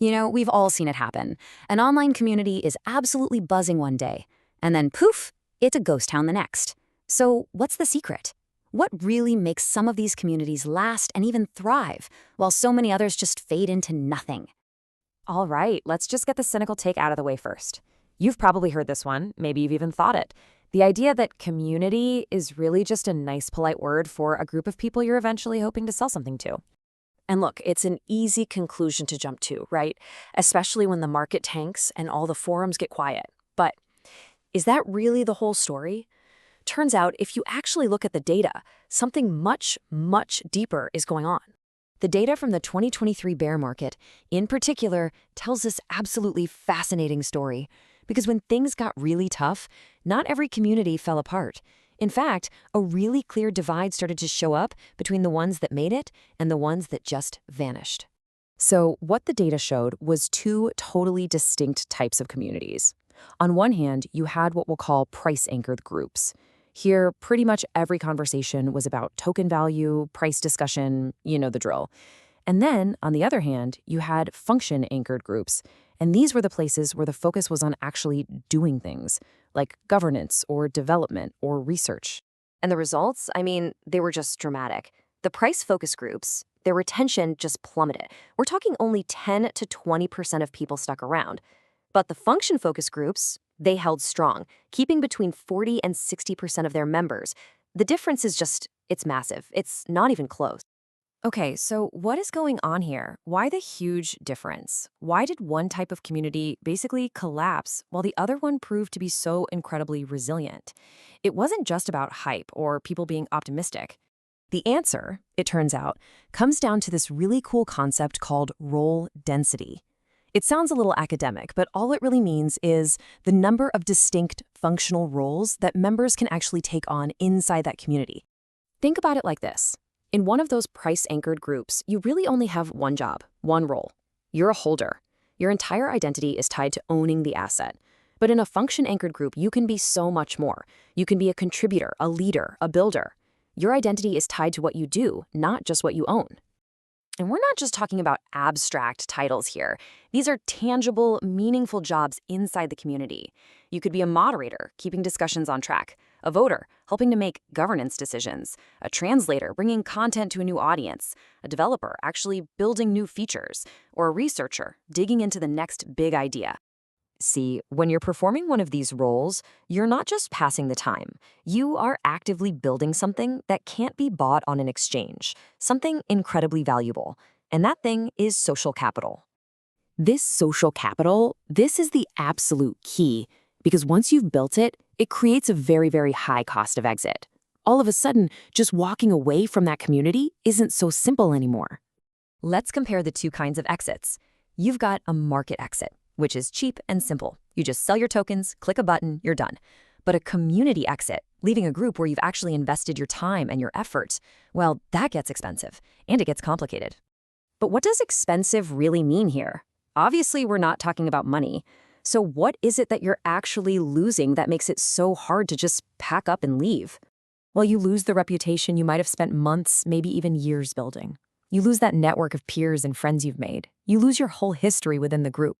We've all seen it happen. An online community is absolutely buzzing one day, and then poof, it's a ghost town the next. So, what's the secret? What really makes some of these communities last and even thrive, while so many others just fade into nothing? All right, let's just get the cynical take out of the way first. You've probably heard this one, maybe you've even thought it. The idea that community is really just a nice, polite word for a group of people you're eventually hoping to sell something to. And look, it's an easy conclusion to jump to, right? Especially when the market tanks and all the forums get quiet. But is that really the whole story? Turns out, if you actually look at the data, something much, much deeper is going on. The data from the 2023 bear market, in particular, tells this absolutely fascinating story. Because when things got really tough, not every community fell apart. In fact, a really clear divide started to show up between the ones that made it and the ones that just vanished. So what the data showed was two totally distinct types of communities. On one hand, you had what we'll call price-anchored groups. Here, pretty much every conversation was about token value, price discussion, you know the drill. And then, on the other hand, you had function-anchored groups. And these were the places where the focus was on actually doing things, like governance or development or research. And the results, they were just dramatic. The price focus groups, their retention just plummeted. We're talking only 10 to 20% of people stuck around. But the function focus groups, they held strong, keeping between 40 and 60% of their members. The difference is it's massive. It's not even close. Okay, so what is going on here? Why the huge difference? Why did one type of community basically collapse while the other one proved to be so incredibly resilient? It wasn't just about hype or people being optimistic. The answer, it turns out, comes down to this really cool concept called role density. It sounds a little academic, but all it really means is the number of distinct functional roles that members can actually take on inside that community. Think about it like this. In one of those price-anchored groups, you really only have one job, one role. You're a holder. Your entire identity is tied to owning the asset. But in a function-anchored group, you can be so much more. You can be a contributor, a leader, a builder. Your identity is tied to what you do, not just what you own. And we're not just talking about abstract titles here. These are tangible, meaningful jobs inside the community. You could be a moderator, keeping discussions on track, a voter, helping to make governance decisions, a translator, bringing content to a new audience, a developer, actually building new features, or a researcher, digging into the next big idea. See, when you're performing one of these roles, you're not just passing the time. You are actively building something that can't be bought on an exchange, something incredibly valuable. And that thing is social capital. This social capital, this is the absolute key, because once you've built it, it creates a very, very high cost of exit. All of a sudden, just walking away from that community isn't so simple anymore. Let's compare the two kinds of exits. You've got a market exit, which is cheap and simple. You just sell your tokens, click a button, you're done. But a community exit, leaving a group where you've actually invested your time and your effort, well, that gets expensive, and it gets complicated. But what does expensive really mean here? Obviously, we're not talking about money. So what is it that you're actually losing that makes it so hard to just pack up and leave? Well, you lose the reputation you might have spent months, maybe even years building. You lose that network of peers and friends you've made. You lose your whole history within the group.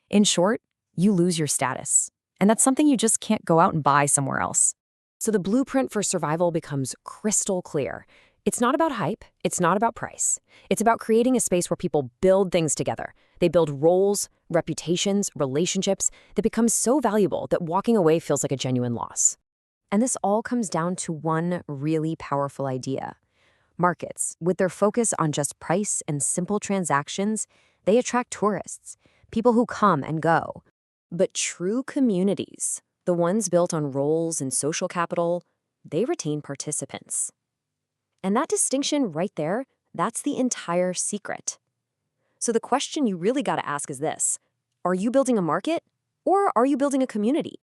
In short, you lose your status. And that's something you just can't go out and buy somewhere else. So the blueprint for survival becomes crystal clear. It's not about hype. It's not about price. It's about creating a space where people build things together. They build roles, reputations, relationships that become so valuable that walking away feels like a genuine loss. And this all comes down to one really powerful idea. Markets, with their focus on just price and simple transactions, they attract tourists, people who come and go. But true communities, the ones built on roles and social capital, they retain participants. And that distinction right there, that's the entire secret. So the question you really got to ask is this: are you building a market or are you building a community?